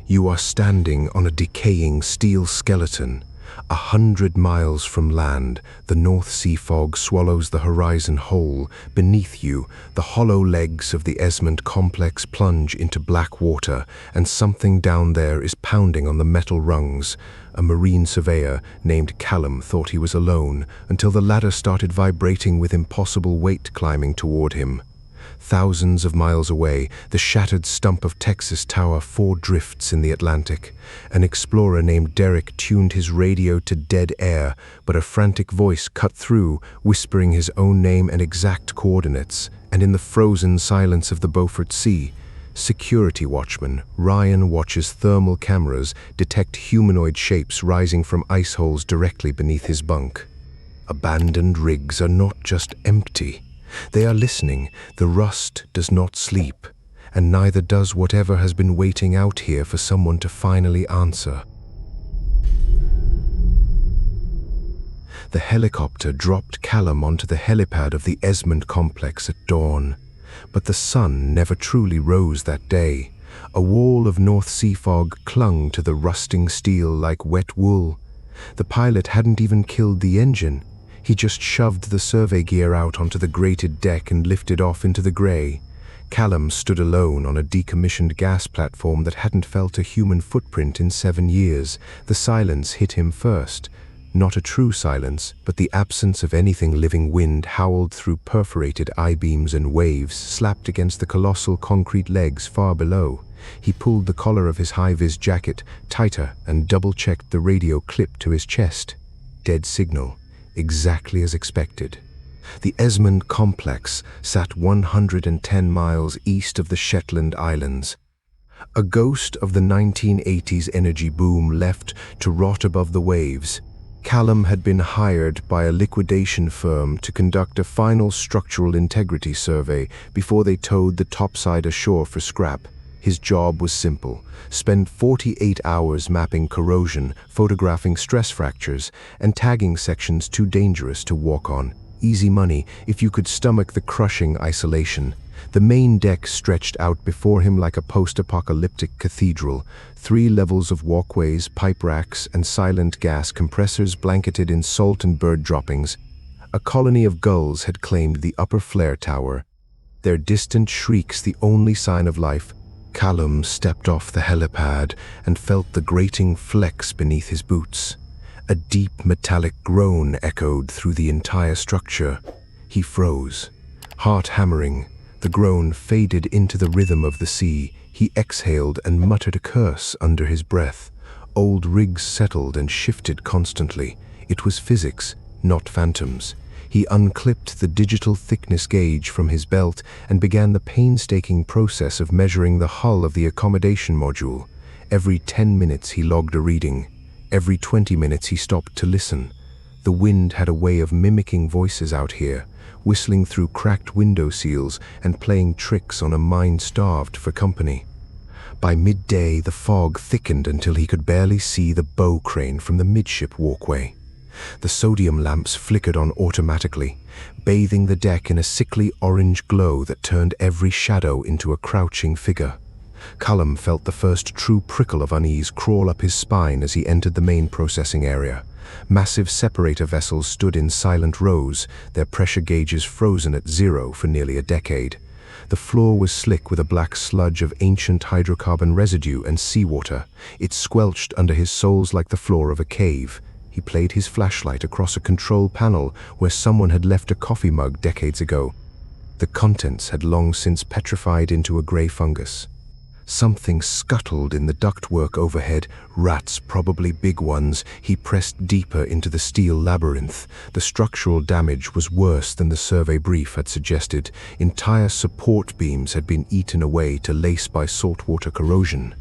You are standing on a decaying steel skeleton. 100 miles from land, the North Sea fog swallows the horizon whole. Beneath you, the hollow legs of the Esmond Complex plunge into black water, and something down there is pounding on the metal rungs. A marine surveyor named Callum thought he was alone, until the ladder started vibrating with impossible weight climbing toward him. Thousands of miles away, the shattered stump of Texas Tower 4 drifts in the Atlantic. An explorer named Derek tuned his radio to dead air, but a frantic voice cut through, whispering his own name and exact coordinates. And in the frozen silence of the Beaufort Sea, security watchman Ryan watches thermal cameras detect humanoid shapes rising from ice holes directly beneath his bunk. Abandoned rigs are not just empty. They are listening. The rust does not sleep, and neither does whatever has been waiting out here for someone to finally answer. The helicopter dropped Callum onto the helipad of the Esmond Complex at dawn, but the sun never truly rose that day. A wall of North Sea fog clung to the rusting steel like wet wool. The pilot hadn't even killed the engine. He just shoved the survey gear out onto the grated deck and lifted off into the grey. Callum stood alone on a decommissioned gas platform that hadn't felt a human footprint in 7 years. The silence hit him first. Not a true silence, but the absence of anything living. Wind howled through perforated I-beams and waves slapped against the colossal concrete legs far below. He pulled the collar of his high-vis jacket tighter and double-checked the radio clip to his chest. Dead signal. Exactly as expected. The Esmond Complex sat 110 miles east of the Shetland Islands. A ghost of the 1980s energy boom left to rot above the waves. Callum had been hired by a liquidation firm to conduct a final structural integrity survey before they towed the topside ashore for scrap. His job was simple: spend 48 hours mapping corrosion, photographing stress fractures, and tagging sections too dangerous to walk on. Easy money if you could stomach the crushing isolation. The main deck stretched out before him like a post-apocalyptic cathedral. 3 levels of walkways, pipe racks, and silent gas compressors blanketed in salt and bird droppings. A colony of gulls had claimed the upper flare tower, their distant shrieks the only sign of life. Callum stepped off the helipad and felt the grating flex beneath his boots. A deep metallic groan echoed through the entire structure. He froze, heart hammering. The groan faded into the rhythm of the sea. He exhaled and muttered a curse under his breath. Old rigs settled and shifted constantly. It was physics, not phantoms. He unclipped the digital thickness gauge from his belt and began the painstaking process of measuring the hull of the accommodation module. Every 10 minutes he logged a reading. Every 20 minutes he stopped to listen. The wind had a way of mimicking voices out here, whistling through cracked window seals and playing tricks on a mind starved for company. By midday, the fog thickened until he could barely see the bow crane from the midship walkway. The sodium lamps flickered on automatically, bathing the deck in a sickly orange glow that turned every shadow into a crouching figure. Callum felt the first true prickle of unease crawl up his spine as he entered the main processing area. Massive separator vessels stood in silent rows, their pressure gauges frozen at 0 for nearly a decade. The floor was slick with a black sludge of ancient hydrocarbon residue and seawater. It squelched under his soles like the floor of a cave. He played his flashlight across a control panel where someone had left a coffee mug decades ago. The contents had long since petrified into a gray fungus. Something scuttled in the ductwork overhead, rats, probably big ones. He pressed deeper into the steel labyrinth. The structural damage was worse than the survey brief had suggested. Entire support beams had been eaten away to lace by saltwater corrosion.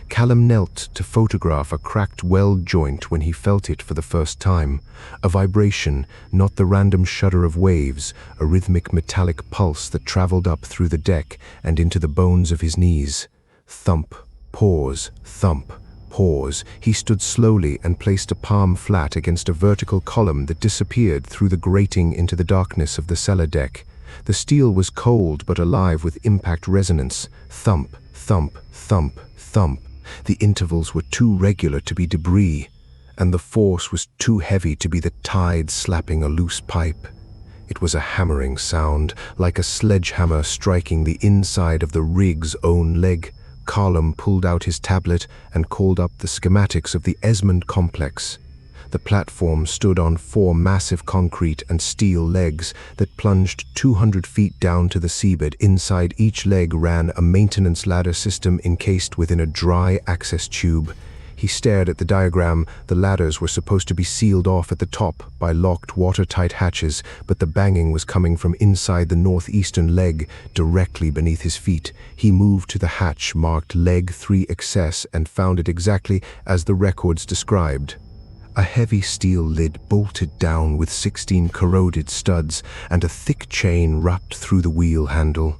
Callum knelt to photograph a cracked weld joint when he felt it for the first time. A vibration, not the random shudder of waves, a rhythmic metallic pulse that traveled up through the deck and into the bones of his knees. Thump, pause, thump, pause. He stood slowly and placed a palm flat against a vertical column that disappeared through the grating into the darkness of the cellar deck. The steel was cold but alive with impact resonance. Thump, thump, thump, thump. The intervals were too regular to be debris, and the force was too heavy to be the tide slapping a loose pipe. It was a hammering sound, like a sledgehammer striking the inside of the rig's own leg. Callum pulled out his tablet and called up the schematics of the Esmond Complex. The platform stood on 4 massive concrete and steel legs that plunged 200 feet down to the seabed. Inside each leg ran a maintenance ladder system encased within a dry access tube. He stared at the diagram. The ladders were supposed to be sealed off at the top by locked watertight hatches, but the banging was coming from inside the northeastern leg, directly beneath his feet. He moved to the hatch marked Leg 3 Excess and found it exactly as the records described. A heavy steel lid bolted down with 16 corroded studs and a thick chain wrapped through the wheel handle.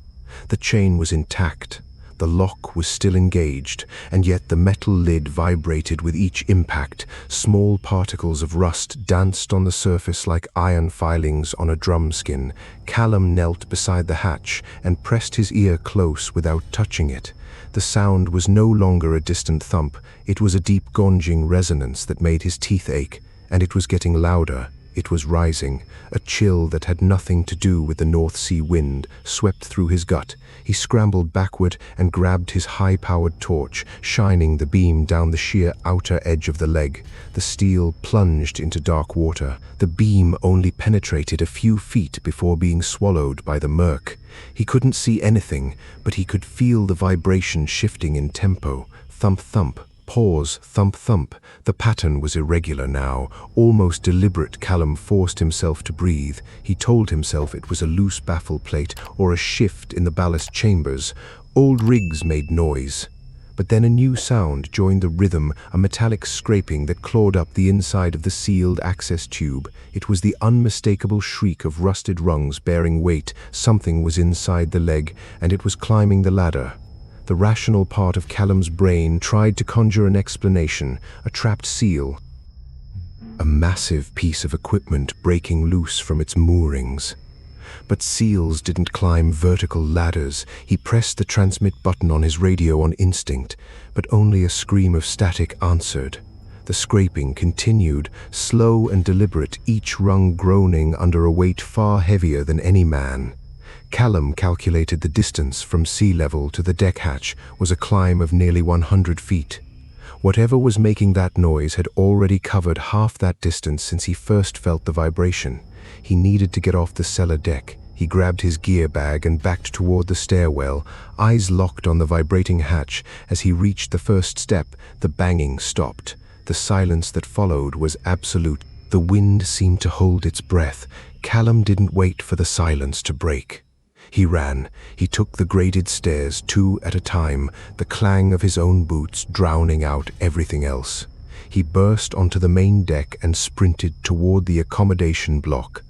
The chain was intact. The lock was still engaged, and yet the metal lid vibrated with each impact. Small particles of rust danced on the surface like iron filings on a drum skin. Callum knelt beside the hatch and pressed his ear close without touching it. The sound was no longer a distant thump. It was a deep gonging resonance that made his teeth ache, and it was getting louder. It was rising. A chill that had nothing to do with the North Sea wind swept through his gut. He scrambled backward and grabbed his high-powered torch, shining the beam down the sheer outer edge of the leg. The steel plunged into dark water. The beam only penetrated a few feet before being swallowed by the murk. He couldn't see anything, but he could feel the vibration shifting in tempo. Thump, thump. Pause, thump, thump. The pattern was irregular now, almost deliberate. Callum forced himself to breathe. He told himself it was a loose baffle plate or a shift in the ballast chambers. Old rigs made noise. But then a new sound joined the rhythm, a metallic scraping that clawed up the inside of the sealed access tube. It was the unmistakable shriek of rusted rungs bearing weight. Something was inside the leg, and it was climbing the ladder. The rational part of Callum's brain tried to conjure an explanation, a trapped seal, a massive piece of equipment breaking loose from its moorings. But seals didn't climb vertical ladders. He pressed the transmit button on his radio on instinct, but only a scream of static answered. The scraping continued, slow and deliberate, each rung groaning under a weight far heavier than any man. Callum calculated the distance from sea level to the deck hatch was a climb of nearly 100 feet. Whatever was making that noise had already covered half that distance since he first felt the vibration. He needed to get off the cellar deck. He grabbed his gear bag and backed toward the stairwell, eyes locked on the vibrating hatch. As he reached the first step, the banging stopped. The silence that followed was absolute. The wind seemed to hold its breath. Callum didn't wait for the silence to break. He ran. He took the graded stairs 2 at a time, the clang of his own boots drowning out everything else. He burst onto the main deck and sprinted toward the accommodation block.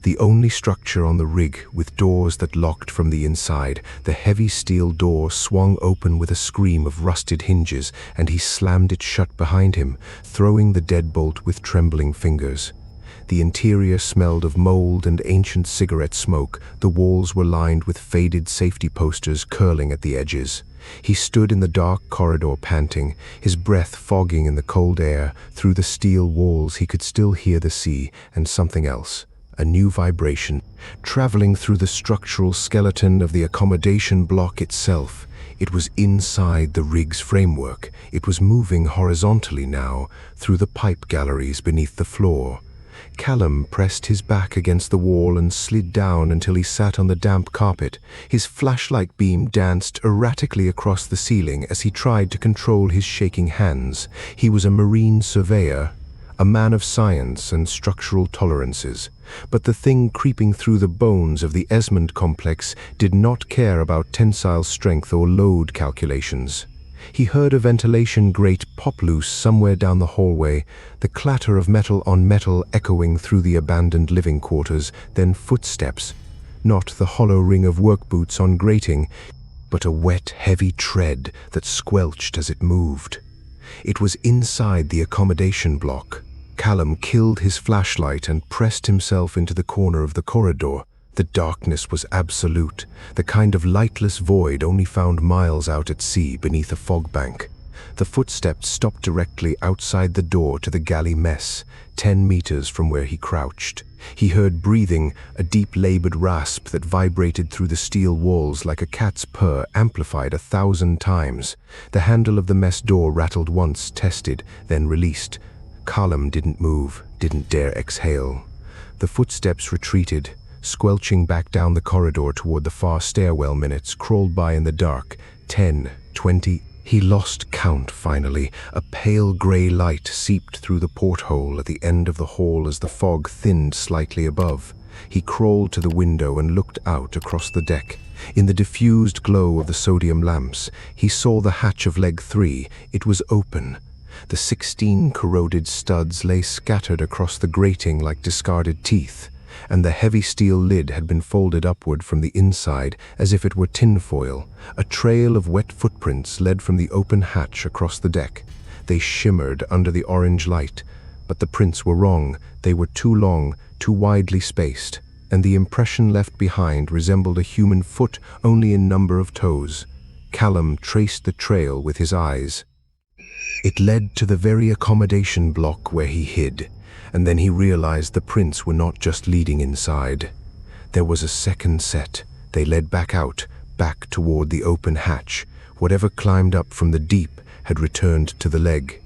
The only structure on the rig with doors that locked from the inside. The heavy steel door swung open with a scream of rusted hinges, and he slammed it shut behind him, throwing the deadbolt with trembling fingers. The interior smelled of mold and ancient cigarette smoke. The walls were lined with faded safety posters curling at the edges. He stood in the dark corridor panting, his breath fogging in the cold air. Through the steel walls he could still hear the sea and something else. A new vibration, traveling through the structural skeleton of the accommodation block itself. It was inside the rig's framework. It was moving horizontally now, through the pipe galleries beneath the floor. Callum pressed his back against the wall and slid down until he sat on the damp carpet. His flashlight beam danced erratically across the ceiling as he tried to control his shaking hands. He was a marine surveyor, a man of science and structural tolerances. But the thing creeping through the bones of the Esmond Complex did not care about tensile strength or load calculations. He heard a ventilation grate pop loose somewhere down the hallway, the clatter of metal on metal echoing through the abandoned living quarters, then footsteps. Not the hollow ring of work boots on grating, but a wet, heavy tread that squelched as it moved. It was inside the accommodation block. Callum killed his flashlight and pressed himself into the corner of the corridor. The darkness was absolute, the kind of lightless void only found miles out at sea beneath a fog bank. The footsteps stopped directly outside the door to the galley mess, 10 meters from where he crouched. He heard breathing, a deep labored rasp that vibrated through the steel walls like a cat's purr amplified 1,000 times. The handle of the mess door rattled once, tested, then released. Callum didn't move, didn't dare exhale. The footsteps retreated, squelching back down the corridor toward the far stairwell. Minutes crawled by in the dark. 10, 20. He lost count finally. A pale gray light seeped through the porthole at the end of the hall as the fog thinned slightly above. He crawled to the window and looked out across the deck. In the diffused glow of the sodium lamps, he saw the hatch of leg 3. It was open. The 16 corroded studs lay scattered across the grating like discarded teeth, and the heavy steel lid had been folded upward from the inside as if it were tinfoil. A trail of wet footprints led from the open hatch across the deck. They shimmered under the orange light, but the prints were wrong. They were too long, too widely spaced, and the impression left behind resembled a human foot only in number of toes. Callum traced the trail with his eyes. It led to the very accommodation block where he hid. And then he realized the prints were not just leading inside. There was a second set. They led back out, back toward the open hatch. Whatever climbed up from the deep had returned to the leg.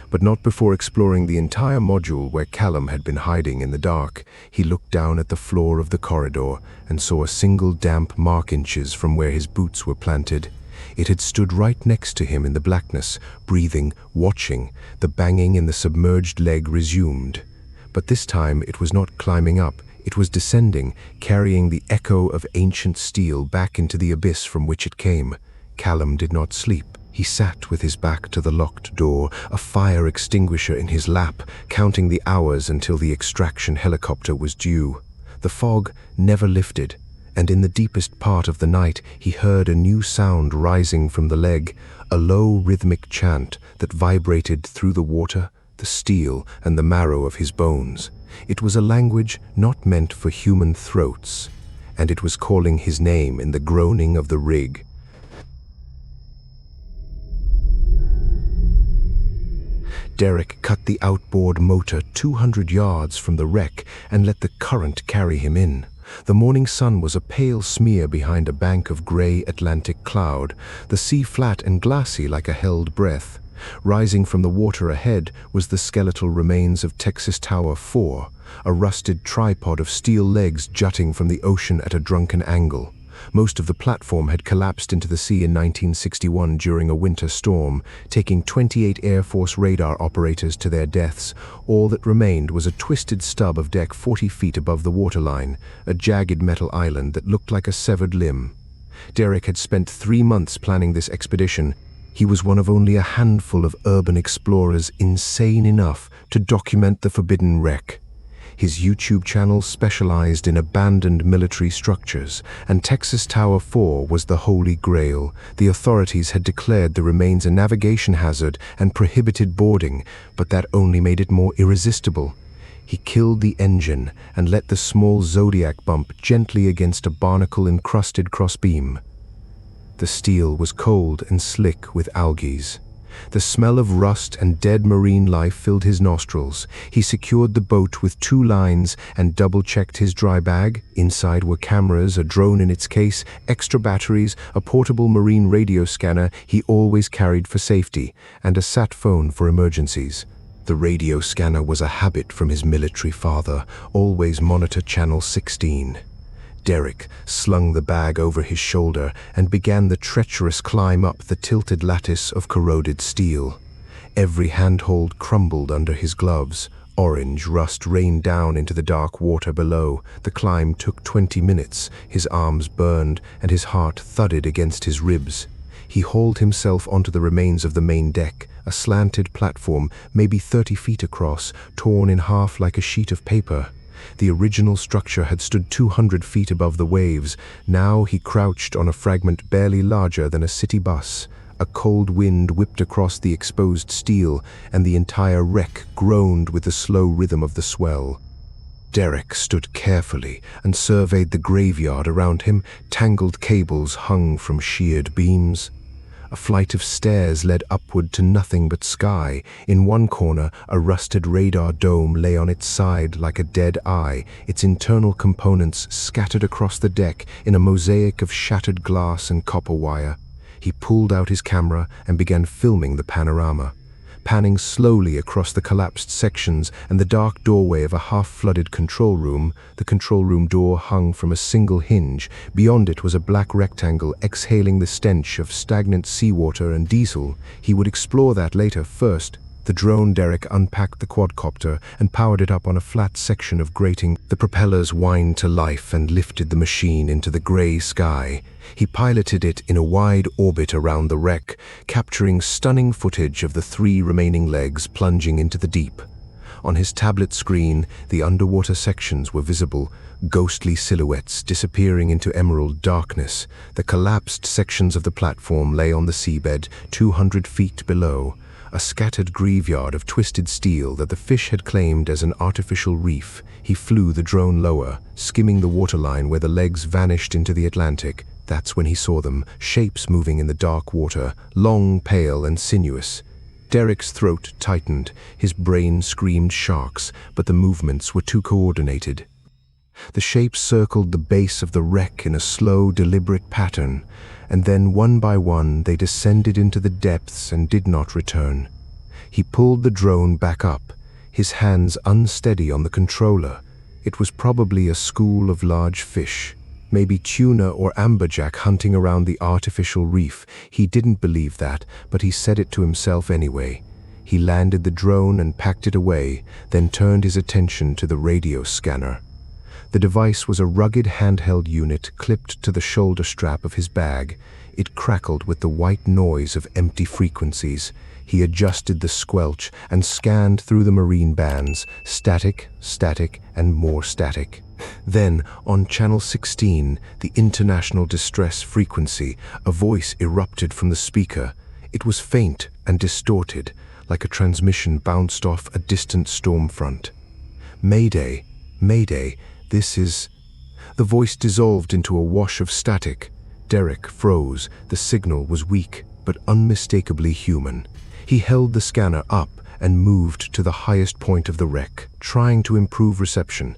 But not before exploring the entire module where Callum had been hiding in the dark. He looked down at the floor of the corridor and saw a single damp mark inches from where his boots were planted. It had stood right next to him in the blackness, breathing, watching. The banging in the submerged leg resumed. But this time it was not climbing up, it was descending, carrying the echo of ancient steel back into the abyss from which it came. Callum did not sleep. He sat with his back to the locked door, a fire extinguisher in his lap, counting the hours until the extraction helicopter was due. The fog never lifted, and in the deepest part of the night he heard a new sound rising from the leg, a low rhythmic chant that vibrated through the water, the steel, and the marrow of his bones. It was a language not meant for human throats, and it was calling his name in the groaning of the rig. Derek cut the outboard motor 200 yards from the wreck and let the current carry him in. The morning sun was a pale smear behind a bank of gray Atlantic cloud, the sea flat and glassy like a held breath. Rising from the water ahead was the skeletal remains of Texas Tower 4, a rusted tripod of steel legs jutting from the ocean at a drunken angle. Most of the platform had collapsed into the sea in 1961 during a winter storm, taking 28 Air Force radar operators to their deaths. All that remained was a twisted stub of deck 40 feet above the waterline, a jagged metal island that looked like a severed limb. Derek had spent 3 months planning this expedition. He was one of only a handful of urban explorers insane enough to document the forbidden wreck. His YouTube channel specialized in abandoned military structures, and Texas Tower 4 was the holy grail. The authorities had declared the remains a navigation hazard and prohibited boarding, but that only made it more irresistible. He killed the engine and let the small Zodiac bump gently against a barnacle-encrusted crossbeam. The steel was cold and slick with algae. The smell of rust and dead marine life filled his nostrils. He secured the boat with 2 lines and double-checked his dry bag. Inside were cameras, a drone in its case, extra batteries, a portable marine radio scanner he always carried for safety, and a sat phone for emergencies. The radio scanner was a habit from his military father, always monitor channel 16. Derek slung the bag over his shoulder and began the treacherous climb up the tilted lattice of corroded steel. Every handhold crumbled under his gloves. Orange rust rained down into the dark water below. The climb took 20 minutes. His arms burned and his heart thudded against his ribs. He hauled himself onto the remains of the main deck, a slanted platform, maybe 30 feet across, torn in half like a sheet of paper. The original structure had stood 200 feet above the waves. Now he crouched on a fragment barely larger than a city bus. A cold wind whipped across the exposed steel, and the entire wreck groaned with the slow rhythm of the swell. Derek stood carefully and surveyed the graveyard around him. Tangled cables hung from sheared beams. A flight of stairs led upward to nothing but sky. In one corner, a rusted radar dome lay on its side like a dead eye, its internal components scattered across the deck in a mosaic of shattered glass and copper wire. He pulled out his camera and began filming the panorama, panning slowly across the collapsed sections and the dark doorway of a half-flooded control room. The control room door hung from a single hinge. Beyond it was a black rectangle exhaling the stench of stagnant seawater and diesel. He would explore that later. First, the drone Derek unpacked the quadcopter and powered it up on a flat section of grating. The propellers whined to life and lifted the machine into the gray sky. He piloted it in a wide orbit around the wreck, capturing stunning footage of the 3 remaining legs plunging into the deep. On his tablet screen, the underwater sections were visible, ghostly silhouettes disappearing into emerald darkness. The collapsed sections of the platform lay on the seabed 200 feet below, a scattered graveyard of twisted steel that the fish had claimed as an artificial reef. He flew the drone lower, skimming the waterline where the legs vanished into the Atlantic. That's when he saw them, shapes moving in the dark water, long, pale, and sinuous. Derek's throat tightened, his brain screamed sharks, but the movements were too coordinated. The shapes circled the base of the wreck in a slow, deliberate pattern, and then one by one they descended into the depths and did not return. He pulled the drone back up, his hands unsteady on the controller. It was probably a school of large fish, maybe tuna or amberjack hunting around the artificial reef. He didn't believe that, but he said it to himself anyway. He landed the drone and packed it away, then turned his attention to the radio scanner. The device was a rugged handheld unit clipped to the shoulder strap of his bag. It crackled with the white noise of empty frequencies. He adjusted the squelch and scanned through the marine bands, static, static, and more static. Then, on channel 16, the international distress frequency, a voice erupted from the speaker. It was faint and distorted, like a transmission bounced off a distant storm front. "Mayday, Mayday, this is..." The voice dissolved into a wash of static. Derek froze. The signal was weak, but unmistakably human. He held the scanner up and moved to the highest point of the wreck, trying to improve reception.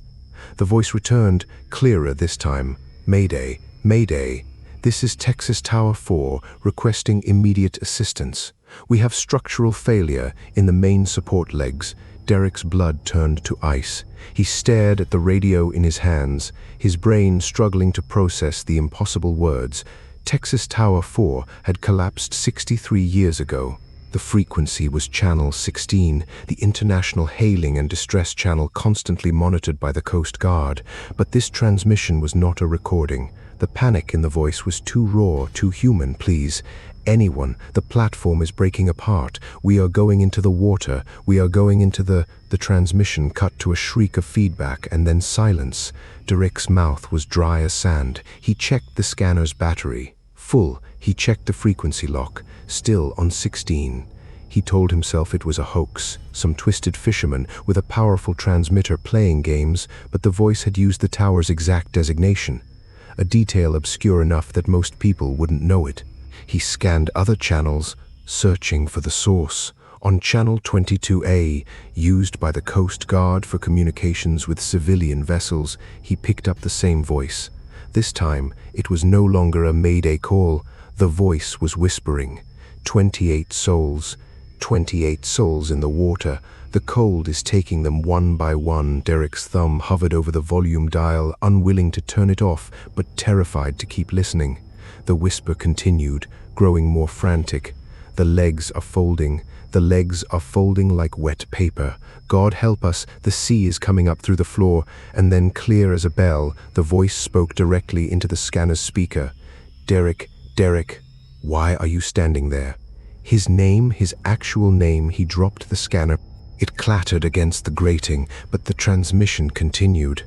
The voice returned, clearer this time. "Mayday, Mayday, this is Texas Tower 4, requesting immediate assistance. We have structural failure in the main support legs." Derek's blood turned to ice. He stared at the radio in his hands, his brain struggling to process the impossible words. Texas Tower 4 had collapsed 63 years ago. The frequency was channel 16, the international hailing and distress channel constantly monitored by the Coast Guard. But this transmission was not a recording. The panic in the voice was too raw, too human. "Please, anyone, the platform is breaking apart. We are going into the water. We are going into the..." The transmission cut to a shriek of feedback and then silence. Derek's mouth was dry as sand. He checked the scanner's battery. Full. He checked the frequency lock. Still on 16. He told himself it was a hoax, some twisted fisherman with a powerful transmitter playing games, but the voice had used the tower's exact designation, a detail obscure enough that most people wouldn't know it. He scanned other channels, searching for the source. On channel 22A, used by the Coast Guard for communications with civilian vessels, he picked up the same voice. This time, it was no longer a mayday call. The voice was whispering. 28 souls. 28 souls in the water. The cold is taking them one by one." Derek's thumb hovered over the volume dial, unwilling to turn it off, but terrified to keep listening. The whisper continued, growing more frantic. "The legs are folding. The legs are folding like wet paper. God help us, the sea is coming up through the floor." And then, clear as a bell, the voice spoke directly into the scanner's speaker. "Derek, Derek, why are you standing there?" His name, his actual name. He dropped the scanner. It clattered against the grating, but the transmission continued.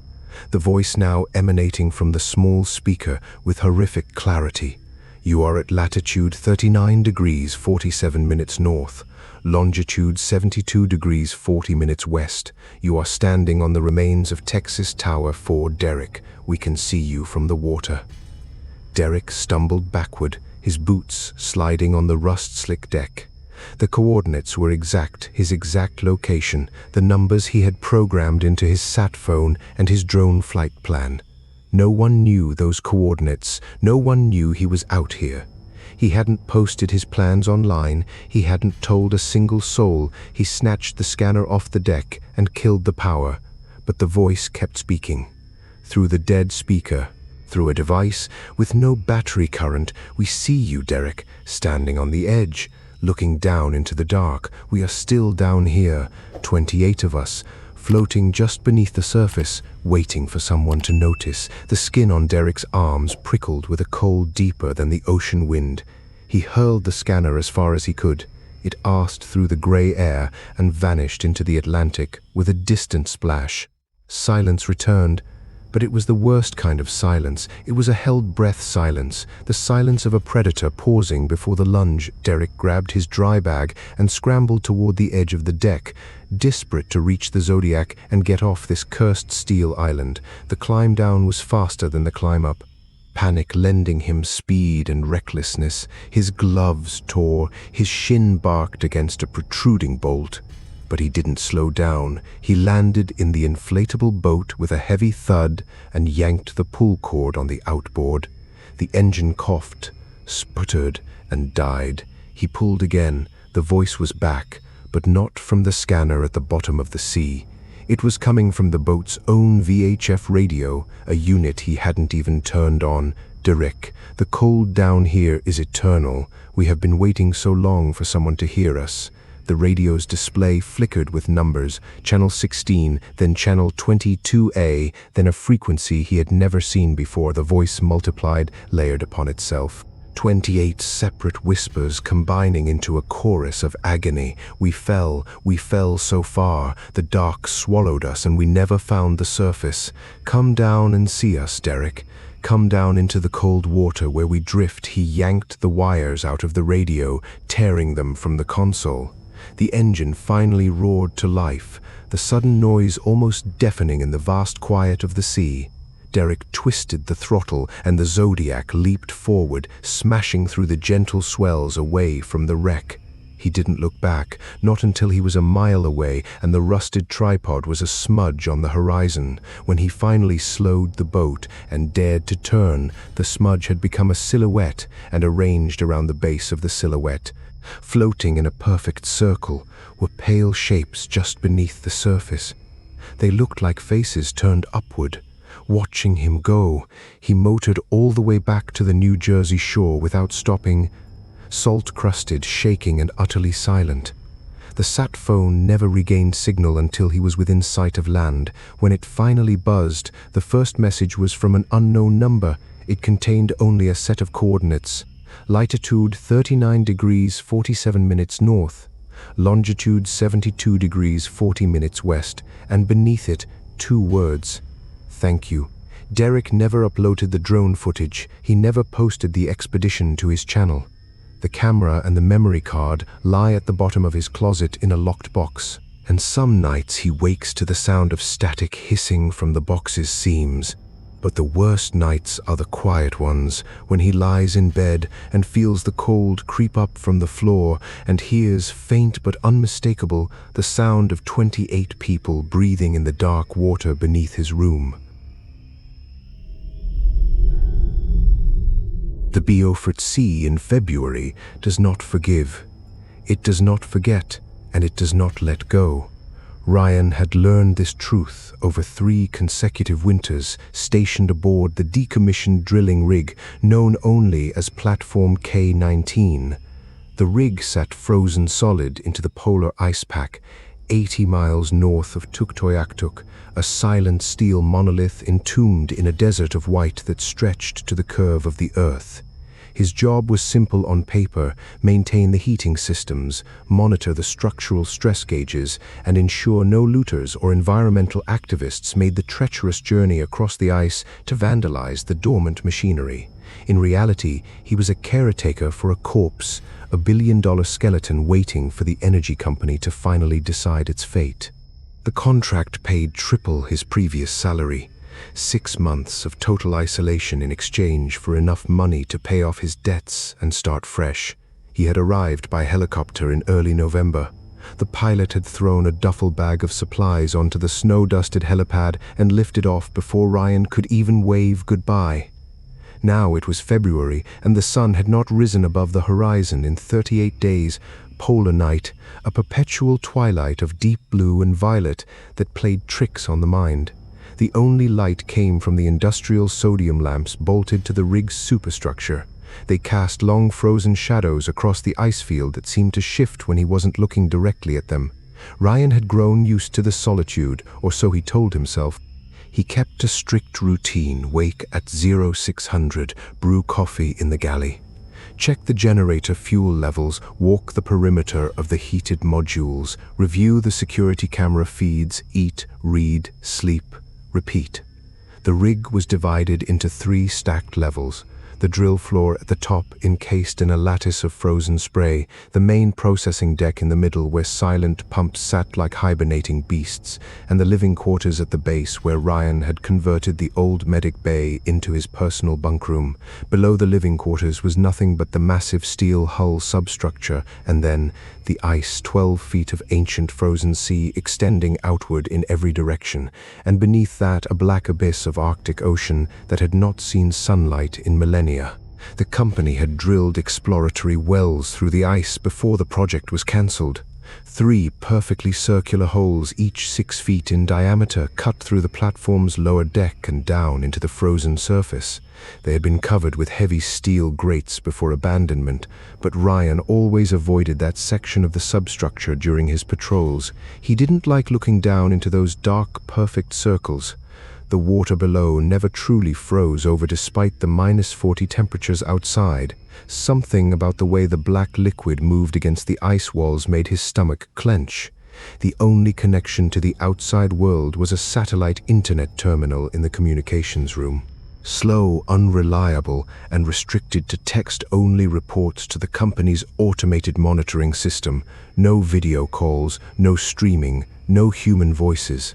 The voice now emanating from the small speaker with horrific clarity. "You are at latitude 39 degrees 47 minutes north, longitude 72 degrees 40 minutes west. You are standing on the remains of Texas Tower 4, Derek. We can see you from the water." Derek stumbled backward, his boots sliding on the rust-slick deck. The coordinates were exact, his exact location, the numbers he had programmed into his sat phone and his drone flight plan. No one knew those coordinates, no one knew he was out here. He hadn't posted his plans online, he hadn't told a single soul. He snatched the scanner off the deck and killed the power. But the voice kept speaking. Through the dead speaker, through a device with no battery current. "We see you, Derek, standing on the edge, looking down into the dark. We are still down here, 28 of us, floating just beneath the surface, waiting for someone to notice." The skin on Derek's arms prickled with a cold deeper than the ocean wind. He hurled the scanner as far as he could. It asked through the gray air and vanished into the Atlantic with a distant splash. Silence returned, but it was the worst kind of silence. It was a held-breath silence, the silence of a predator pausing before the lunge. Derek grabbed his dry bag and scrambled toward the edge of the deck, desperate to reach the Zodiac and get off this cursed steel island. The climb down was faster than the climb up, panic lending him speed and recklessness. His gloves tore, his shin barked against a protruding bolt. But he didn't slow down. He landed in the inflatable boat with a heavy thud and yanked the pull cord on the outboard. The engine coughed, sputtered, and died. He pulled again. The voice was back, but not from the scanner at the bottom of the sea. It was coming from the boat's own VHF radio, a unit he hadn't even turned on. "Derek, the cold down here is eternal. We have been waiting so long for someone to hear us." The radio's display flickered with numbers, channel 16, then channel 22A, then a frequency he had never seen before. The voice multiplied, layered upon itself. 28 separate whispers combining into a chorus of agony. We fell so far. The dark swallowed us and we never found the surface. Come down and see us, Derek. Come down into the cold water where we drift." He yanked the wires out of the radio, tearing them from the console. The engine finally roared to life, the sudden noise almost deafening in the vast quiet of the sea. Derek twisted the throttle and the Zodiac leaped forward, smashing through the gentle swells away from the wreck. He didn't look back, not until he was a mile away and the rusted tripod was a smudge on the horizon. When he finally slowed the boat and dared to turn, the smudge had become a silhouette and arranged around the base of the silhouette. Floating in a perfect circle were pale shapes just beneath the surface. They looked like faces turned upward. Watching him go, he motored all the way back to the New Jersey shore without stopping, salt-crusted, shaking, and utterly silent. The sat phone never regained signal until he was within sight of land. When it finally buzzed, the first message was from an unknown number. It contained only a set of coordinates. Latitude 39 degrees 47 minutes north, longitude 72 degrees 40 minutes west, and beneath it, 2 words: "Thank you." Derek never uploaded the drone footage. He never posted the expedition to his channel. The camera and the memory card lie at the bottom of his closet in a locked box, and some nights he wakes to the sound of static hissing from the box's seams. But the worst nights are the quiet ones, when he lies in bed and feels the cold creep up from the floor and hears, faint but unmistakable, the sound of 28 people breathing in the dark water beneath his room. The Beaufort Sea in February does not forgive. It does not forget, and it does not let go. Ryan had learned this truth over 3 consecutive winters, stationed aboard the decommissioned drilling rig known only as Platform K-19. The rig sat frozen solid into the polar ice pack, 80 miles north of Tuktoyaktuk, a silent steel monolith entombed in a desert of white that stretched to the curve of the earth. His job was simple on paper: maintain the heating systems, monitor the structural stress gauges, and ensure no looters or environmental activists made the treacherous journey across the ice to vandalize the dormant machinery. In reality, he was a caretaker for a corpse, a billion-dollar skeleton waiting for the energy company to finally decide its fate. The contract paid triple his previous salary. 6 months of total isolation in exchange for enough money to pay off his debts and start fresh. He had arrived by helicopter in early November. The pilot had thrown a duffel bag of supplies onto the snow-dusted helipad and lifted off before Ryan could even wave goodbye. Now it was February, and the sun had not risen above the horizon in 38 days. Polar night, a perpetual twilight of deep blue and violet that played tricks on the mind. The only light came from the industrial sodium lamps bolted to the rig's superstructure. They cast long frozen shadows across the ice field that seemed to shift when he wasn't looking directly at them. Ryan had grown used to the solitude, or so he told himself. He kept a strict routine: wake at 0600, brew coffee in the galley, check the generator fuel levels, walk the perimeter of the heated modules, review the security camera feeds, eat, read, sleep, repeat. The rig was divided into 3 stacked levels. The drill floor at the top encased in a lattice of frozen spray, the main processing deck in the middle where silent pumps sat like hibernating beasts, and the living quarters at the base where Ryan had converted the old medic bay into his personal bunkroom. Below the living quarters was nothing but the massive steel hull substructure, and then the ice, 12 feet of ancient frozen sea extending outward in every direction, and beneath that a black abyss of Arctic Ocean that had not seen sunlight in millennia. The company had drilled exploratory wells through the ice before the project was cancelled. 3 perfectly circular holes, each 6 feet in diameter, cut through the platform's lower deck and down into the frozen surface. They had been covered with heavy steel grates before abandonment, but Ryan always avoided that section of the substructure during his patrols. He didn't like looking down into those dark, perfect circles. The water below never truly froze over despite the -40 temperatures outside. Something about the way the black liquid moved against the ice walls made his stomach clench. The only connection to the outside world was a satellite internet terminal in the communications room. Slow, unreliable, and restricted to text-only reports to the company's automated monitoring system. No video calls, no streaming, no human voices.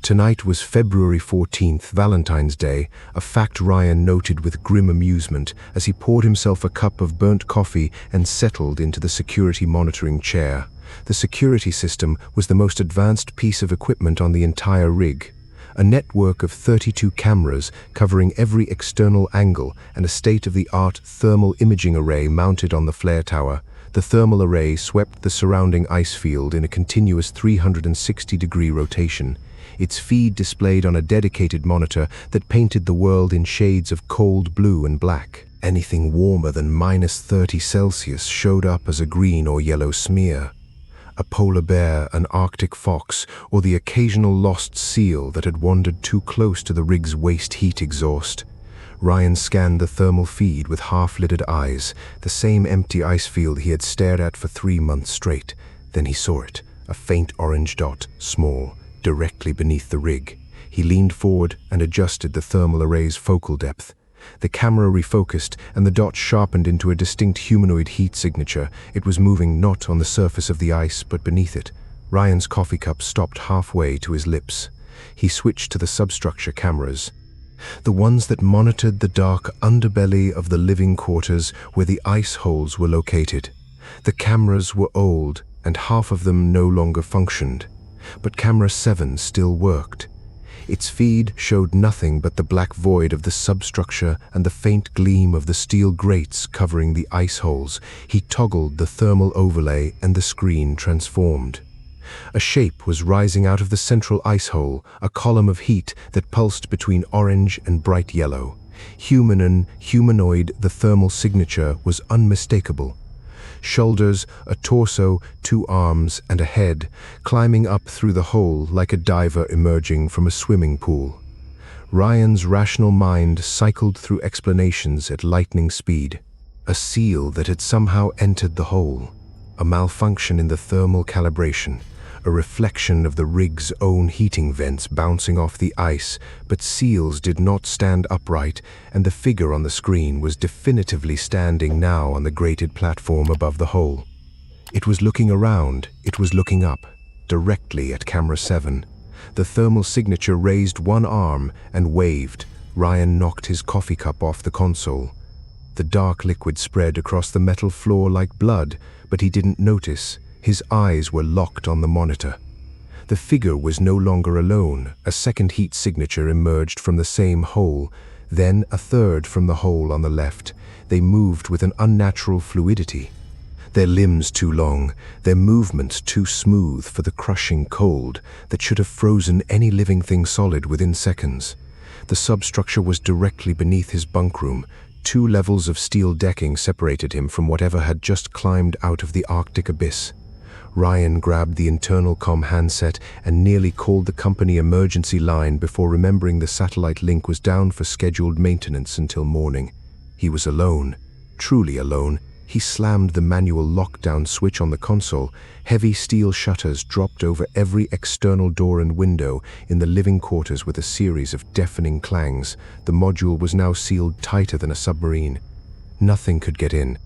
Tonight was February 14th, Valentine's Day, a fact Ryan noted with grim amusement as he poured himself a cup of burnt coffee and settled into the security monitoring chair. The security system was the most advanced piece of equipment on the entire rig. A network of 32 cameras covering every external angle and a state-of-the-art thermal imaging array mounted on the flare tower. The thermal array swept the surrounding ice field in a continuous 360-degree rotation. Its feed displayed on a dedicated monitor that painted the world in shades of cold blue and black. Anything warmer than -30 Celsius showed up as a green or yellow smear. A polar bear, an Arctic fox, or the occasional lost seal that had wandered too close to the rig's waste heat exhaust. Ryan scanned the thermal feed with half-lidded eyes, the same empty ice field he had stared at for 3 months straight. Then he saw it, a faint orange dot, small, directly beneath the rig. He leaned forward and adjusted the thermal array's focal depth. The camera refocused, and the dot sharpened into a distinct humanoid heat signature. It was moving not on the surface of the ice, but beneath it. Ryan's coffee cup stopped halfway to his lips. He switched to the substructure cameras, the ones that monitored the dark underbelly of the living quarters where the ice holes were located. The cameras were old, and half of them no longer functioned. But camera 7 still worked. Its feed showed nothing but the black void of the substructure and the faint gleam of the steel grates covering the ice holes. He toggled the thermal overlay and the screen transformed. A shape was rising out of the central ice hole, a column of heat that pulsed between orange and bright yellow. Human and humanoid, the thermal signature was unmistakable. Shoulders, a torso, 2 arms, and a head, climbing up through the hole like a diver emerging from a swimming pool. Ryan's rational mind cycled through explanations at lightning speed. A seal that had somehow entered the hole, a malfunction in the thermal calibration, a reflection of the rig's own heating vents bouncing off the ice, but seals did not stand upright, and the figure on the screen was definitively standing now on the grated platform above the hole. It was looking around, it was looking up, directly at camera 7. The thermal signature raised one arm and waved. Ryan knocked his coffee cup off the console. The dark liquid spread across the metal floor like blood, but he didn't notice. His eyes were locked on the monitor. The figure was no longer alone. A second heat signature emerged from the same hole, then a third from the hole on the left. They moved with an unnatural fluidity. Their limbs too long, their movements too smooth for the crushing cold that should have frozen any living thing solid within seconds. The substructure was directly beneath his bunk room. 2 levels of steel decking separated him from whatever had just climbed out of the Arctic abyss. Ryan grabbed the internal comm handset and nearly called the company emergency line before remembering the satellite link was down for scheduled maintenance until morning. He was alone, truly alone. He slammed the manual lockdown switch on the console. Heavy steel shutters dropped over every external door and window in the living quarters with a series of deafening clangs. The module was now sealed tighter than a submarine. Nothing could get in.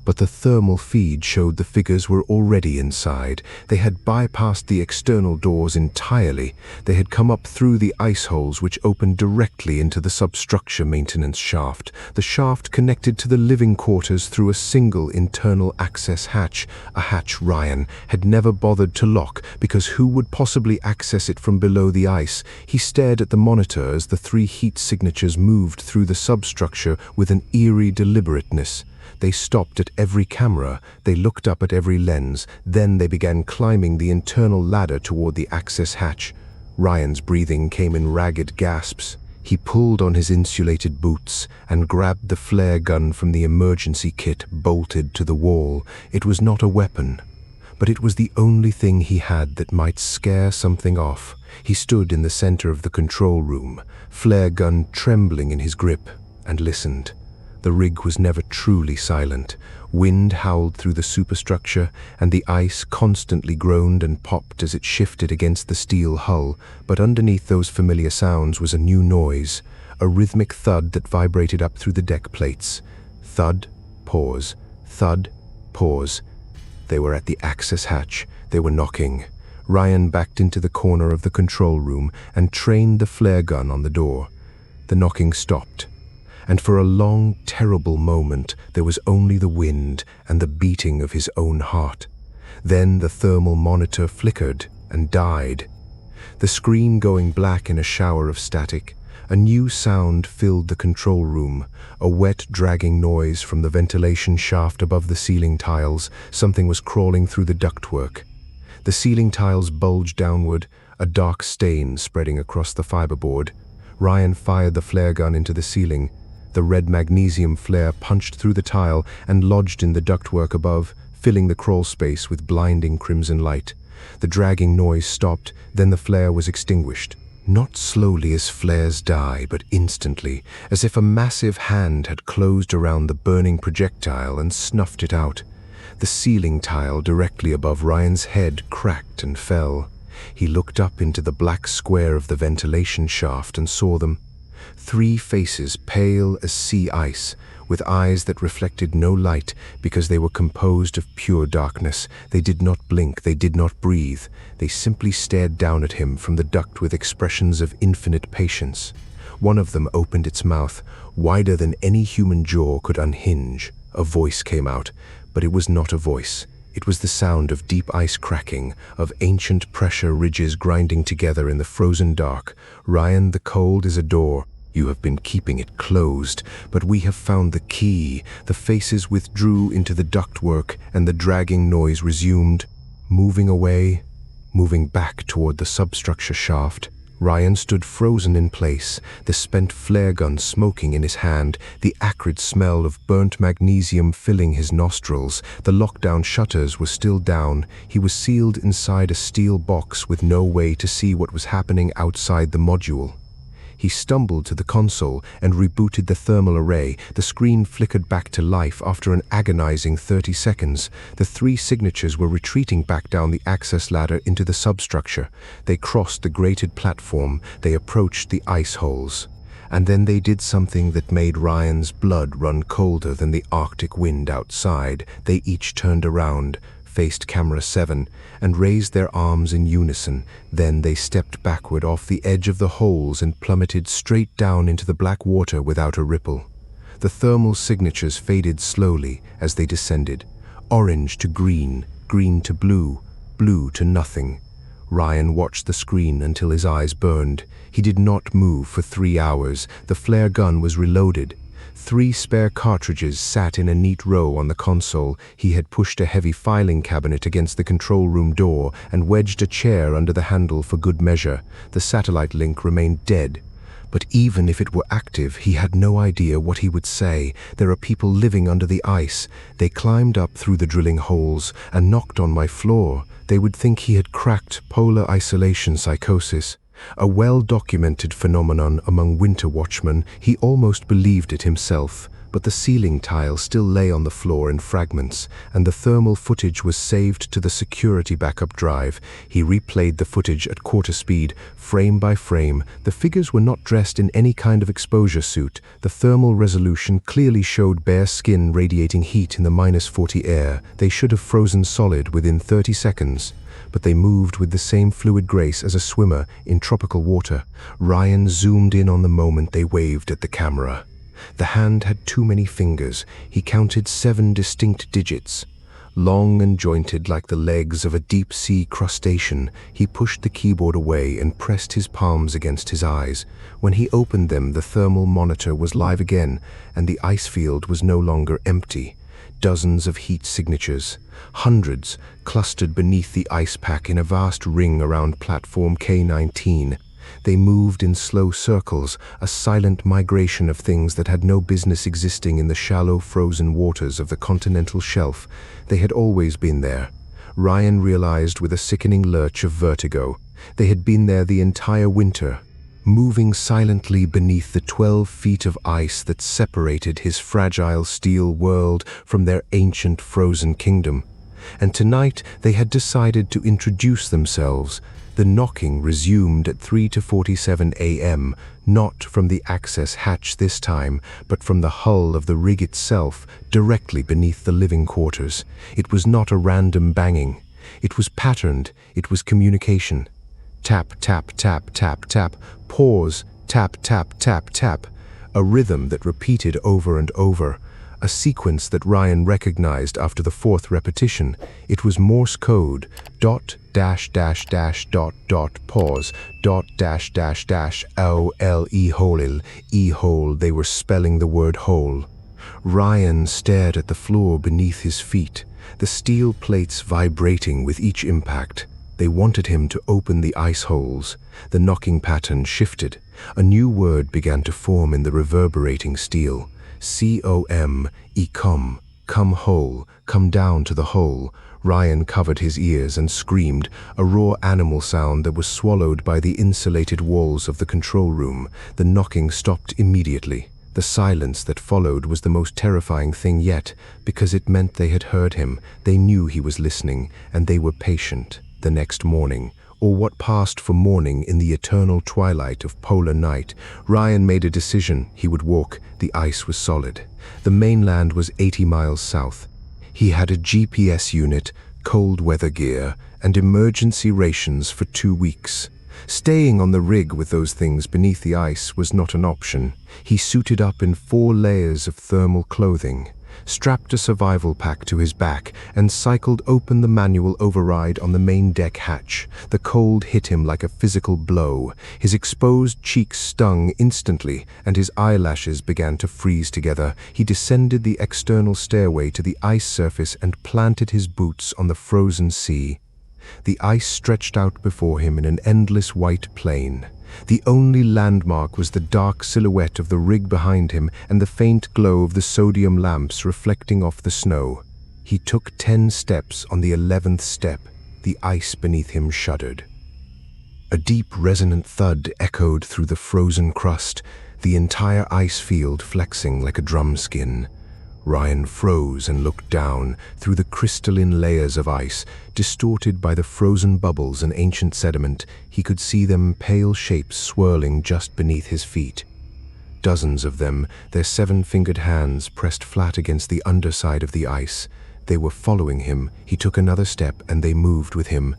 But the thermal feed showed the figures were already inside. They had bypassed the external doors entirely. They had come up through the ice holes which opened directly into the substructure maintenance shaft. The shaft connected to the living quarters through a single internal access hatch, a hatch Ryan had never bothered to lock because who would possibly access it from below the ice? He stared at the monitor as the 3 heat signatures moved through the substructure with an eerie deliberateness. They stopped at every camera, they looked up at every lens, then they began climbing the internal ladder toward the access hatch. Ryan's breathing came in ragged gasps. He pulled on his insulated boots and grabbed the flare gun from the emergency kit bolted to the wall. It was not a weapon, but it was the only thing he had that might scare something off. He stood in the center of the control room, flare gun trembling in his grip, and listened. The rig was never truly silent. Wind howled through the superstructure, and the ice constantly groaned and popped as it shifted against the steel hull. But underneath those familiar sounds was a new noise, a rhythmic thud that vibrated up through the deck plates. Thud, pause, thud, pause. They were at the access hatch. They were knocking. Ryan backed into the corner of the control room and trained the flare gun on the door. The knocking stopped. And for a long, terrible moment, there was only the wind and the beating of his own heart. Then the thermal monitor flickered and died, the screen going black in a shower of static. A new sound filled the control room, a wet, dragging noise from the ventilation shaft above the ceiling tiles. Something was crawling through the ductwork. The ceiling tiles bulged downward, a dark stain spreading across the fiberboard. Ryan fired the flare gun into the ceiling. The red magnesium flare punched through the tile and lodged in the ductwork above, filling the crawl space with blinding crimson light. The dragging noise stopped, then the flare was extinguished. Not slowly as flares die, but instantly, as if a massive hand had closed around the burning projectile and snuffed it out. The ceiling tile directly above Ryan's head cracked and fell. He looked up into the black square of the ventilation shaft and saw them. 3 faces pale as sea ice, with eyes that reflected no light because they were composed of pure darkness. They did not blink, they did not breathe. They simply stared down at him from the duct with expressions of infinite patience. One of them opened its mouth, wider than any human jaw could unhinge. A voice came out, but it was not a voice. It was the sound of deep ice cracking, of ancient pressure ridges grinding together in the frozen dark. Ryan, the cold is a door. You have been keeping it closed, but we have found the key. The faces withdrew into the ductwork, and the dragging noise resumed, moving away, moving back toward the substructure shaft. Ryan stood frozen in place, the spent flare gun smoking in his hand, the acrid smell of burnt magnesium filling his nostrils. The lockdown shutters were still down. He was sealed inside a steel box with no way to see what was happening outside the module. He stumbled to the console and rebooted the thermal array. The screen flickered back to life after an agonizing 30 seconds. The 3 signatures were retreating back down the access ladder into the substructure. They crossed the grated platform. They approached the ice holes. And then they did something that made Ryan's blood run colder than the Arctic wind outside. They each turned around, faced camera 7 and raised their arms in unison. Then they stepped backward off the edge of the holes and plummeted straight down into the black water without a ripple. The thermal signatures faded slowly as they descended. Orange to green, green to blue, blue to nothing. Ryan watched the screen until his eyes burned. He did not move for 3 hours. The flare gun was reloaded. 3 spare cartridges sat in a neat row on the console. He had pushed a heavy filing cabinet against the control room door and wedged a chair under the handle for good measure. The satellite link remained dead. But even if it were active, he had no idea what he would say. There are people living under the ice. They climbed up through the drilling holes and knocked on my floor. They would think he had cracked polar isolation psychosis. A well-documented phenomenon among winter watchmen. He almost believed it himself, but the ceiling tile still lay on the floor in fragments, and the thermal footage was saved to the security backup drive. He replayed the footage at quarter speed, frame by frame. The figures were not dressed in any kind of exposure suit. The thermal resolution clearly showed bare skin radiating heat in the -40 air. They should have frozen solid within 30 seconds. But they moved with the same fluid grace as a swimmer in tropical water. Ryan zoomed in on the moment they waved at the camera. The hand had too many fingers. He counted 7 distinct digits. Long and jointed like the legs of a deep-sea crustacean, he pushed the keyboard away and pressed his palms against his eyes. When he opened them, the thermal monitor was live again, and the ice field was no longer empty. Dozens of heat signatures, hundreds, clustered beneath the ice pack in a vast ring around platform K-19. They moved in slow circles, a silent migration of things that had no business existing in the shallow, frozen waters of the continental shelf. They had always been there. Ryan realized with a sickening lurch of vertigo. They had been there the entire winter, moving silently beneath the 12 feet of ice that separated his fragile steel world from their ancient frozen kingdom. And tonight they had decided to introduce themselves. The knocking resumed at 3:47 a.m., not from the access hatch this time, but from the hull of the rig itself, directly beneath the living quarters. It was not a random banging. It was patterned. It was communication. Tap, tap, tap, tap, tap. Pause. Tap, tap, tap, tap. A rhythm that repeated over and over. A sequence that Ryan recognized after the 4th repetition. It was Morse code. Dot, dash, dash, dash, dot, dot, pause. Dot, dash, dash, dash, O-L-E holil. E-hole. They were spelling the word hole. Ryan stared at the floor beneath his feet, the steel plates vibrating with each impact. They wanted him to open the ice holes. The knocking pattern shifted. A new word began to form in the reverberating steel. C-O-M-E, come. Come hole. Come down to the hole. Ryan covered his ears and screamed, a raw animal sound that was swallowed by the insulated walls of the control room. The knocking stopped immediately. The silence that followed was the most terrifying thing yet, because it meant they had heard him. They knew he was listening, and they were patient. The next morning, or what passed for morning in the eternal twilight of polar night, Ryan made a decision. He would walk. The ice was solid. The mainland was 80 miles south. He had a GPS unit, cold weather gear, and emergency rations for 2 weeks. Staying on the rig with those things beneath the ice was not an option. He suited up in 4 layers of thermal clothing, strapped a survival pack to his back, and cycled open the manual override on the main deck hatch. The cold hit him like a physical blow. His exposed cheeks stung instantly, and his eyelashes began to freeze together. He descended the external stairway to the ice surface and planted his boots on the frozen sea. The ice stretched out before him in an endless white plain. The only landmark was the dark silhouette of the rig behind him and the faint glow of the sodium lamps reflecting off the snow. He took 10 steps. On the 11th step, the ice beneath him shuddered. A deep, resonant thud echoed through the frozen crust, the entire ice field flexing like a drum skin. Ryan froze and looked down through the crystalline layers of ice, distorted by the frozen bubbles and ancient sediment. He could see them, pale shapes swirling just beneath his feet. Dozens of them, their 7-fingered hands pressed flat against the underside of the ice. They were following him. He took another step and they moved with him.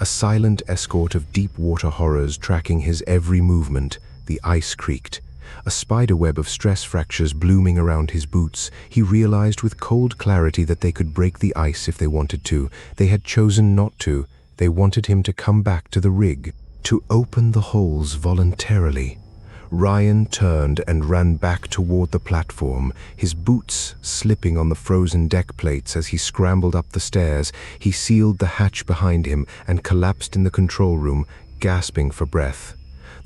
A silent escort of deep water horrors tracking his every movement. The ice creaked. A spiderweb of stress fractures blooming around his boots. He realized with cold clarity that they could break the ice if they wanted to. They had chosen not to. They wanted him to come back to the rig, to open the holes voluntarily. Ryan turned and ran back toward the platform, his boots slipping on the frozen deck plates as he scrambled up the stairs. He sealed the hatch behind him and collapsed in the control room, gasping for breath.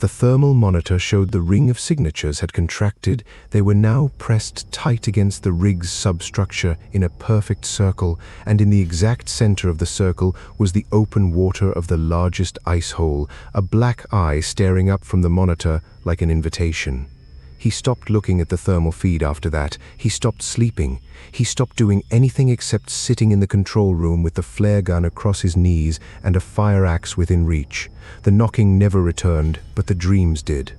The thermal monitor showed the ring of signatures had contracted. They were now pressed tight against the rig's substructure in a perfect circle, and in the exact center of the circle was the open water of the largest ice hole, a black eye staring up from the monitor like an invitation. He stopped looking at the thermal feed after that. He stopped sleeping. He stopped doing anything except sitting in the control room with the flare gun across his knees and a fire axe within reach. The knocking never returned, but the dreams did.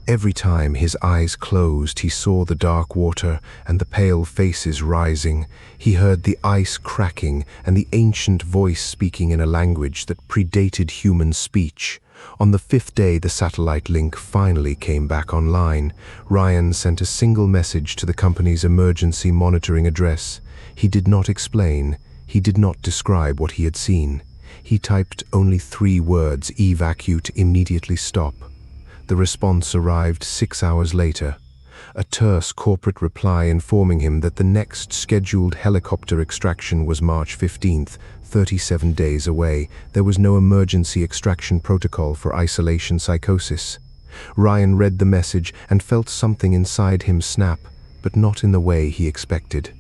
Every time his eyes closed, he saw the dark water and the pale faces rising. He heard the ice cracking and the ancient voice speaking in a language that predated human speech. On the 5th day, the satellite link finally came back online. Ryan sent a single message to the company's emergency monitoring address. He did not explain. He did not describe what he had seen. He typed only 3 words: evacuate, immediately stop. The response arrived 6 hours later. A terse corporate reply informing him that the next scheduled helicopter extraction was March 15th, 37 days away. There was no emergency extraction protocol for isolation psychosis. Ryan read the message and felt something inside him snap, but not in the way he expected.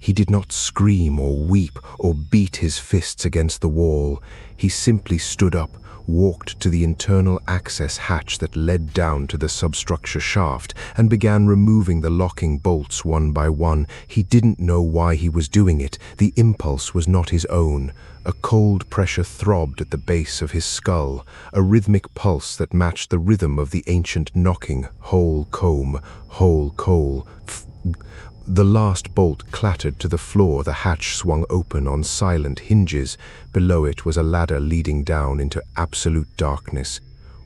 He did not scream or weep or beat his fists against the wall. He simply stood up, walked to the internal access hatch that led down to the substructure shaft, and began removing the locking bolts one by one. He didn't know why he was doing it. The impulse was not his own. A cold pressure throbbed at the base of his skull, a rhythmic pulse that matched the rhythm of the ancient knocking, whole comb, whole coal. The last bolt clattered to the floor. The hatch swung open on silent hinges. Below it was a ladder leading down into absolute darkness.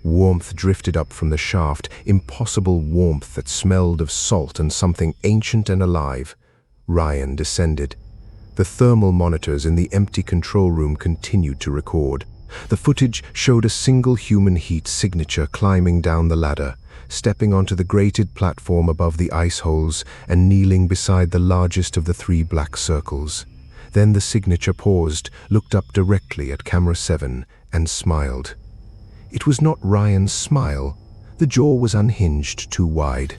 Warmth drifted up from the shaft, impossible warmth that smelled of salt and something ancient and alive. Ryan descended. The thermal monitors in the empty control room continued to record. The footage showed a single human heat signature climbing down the ladder, stepping onto the grated platform above the ice holes and kneeling beside the largest of the 3 black circles. Then the signature paused, looked up directly at camera 7, and smiled. It was not Ryan's smile. The jaw was unhinged, too wide.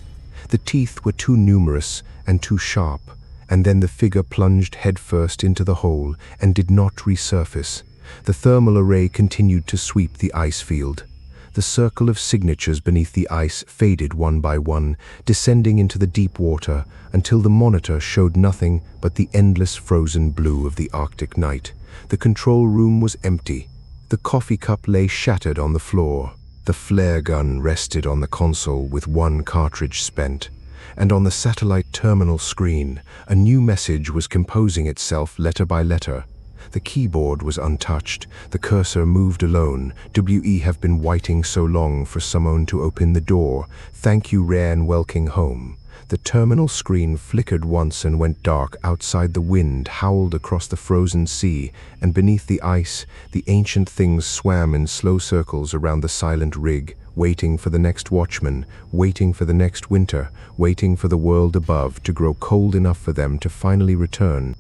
The teeth were too numerous and too sharp, and then the figure plunged headfirst into the hole and did not resurface. The thermal array continued to sweep the ice field. The circle of signatures beneath the ice faded one by one, descending into the deep water until the monitor showed nothing but the endless frozen blue of the Arctic night. The control room was empty. The coffee cup lay shattered on the floor. The flare gun rested on the console with 1 cartridge spent. And on the satellite terminal screen, a new message was composing itself letter by letter. The keyboard was untouched. The cursor moved alone. "We have been waiting so long for someone to open the door. Thank you, Ryan, welcome home." The terminal screen flickered once and went dark. Outside, the wind howled across the frozen sea, and beneath the ice, the ancient things swam in slow circles around the silent rig, waiting for the next watchman, waiting for the next winter, waiting for the world above to grow cold enough for them to finally return.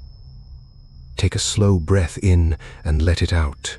Take a slow breath in and let it out.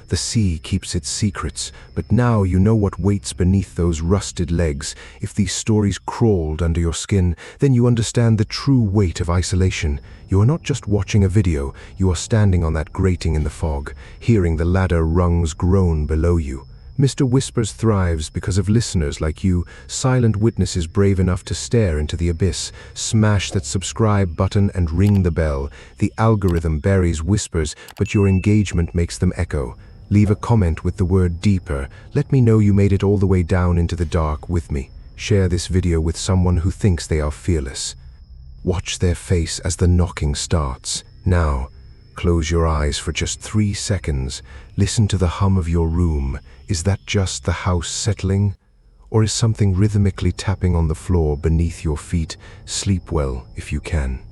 The sea keeps its secrets, but now you know what waits beneath those rusted legs. If these stories crawled under your skin, then you understand the true weight of isolation. You are not just watching a video, you are standing on that grating in the fog, hearing the ladder rungs groan below you. Mr. Whispers thrives because of listeners like you, silent witnesses brave enough to stare into the abyss. Smash that subscribe button and ring the bell. The algorithm buries whispers, but your engagement makes them echo. Leave a comment with the word deeper. Let me know you made it all the way down into the dark with me. Share this video with someone who thinks they are fearless. Watch their face as the knocking starts. Now, close your eyes for just 3 seconds. Listen to the hum of your room. Is that just the house settling? Or is something rhythmically tapping on the floor beneath your feet? Sleep well if you can.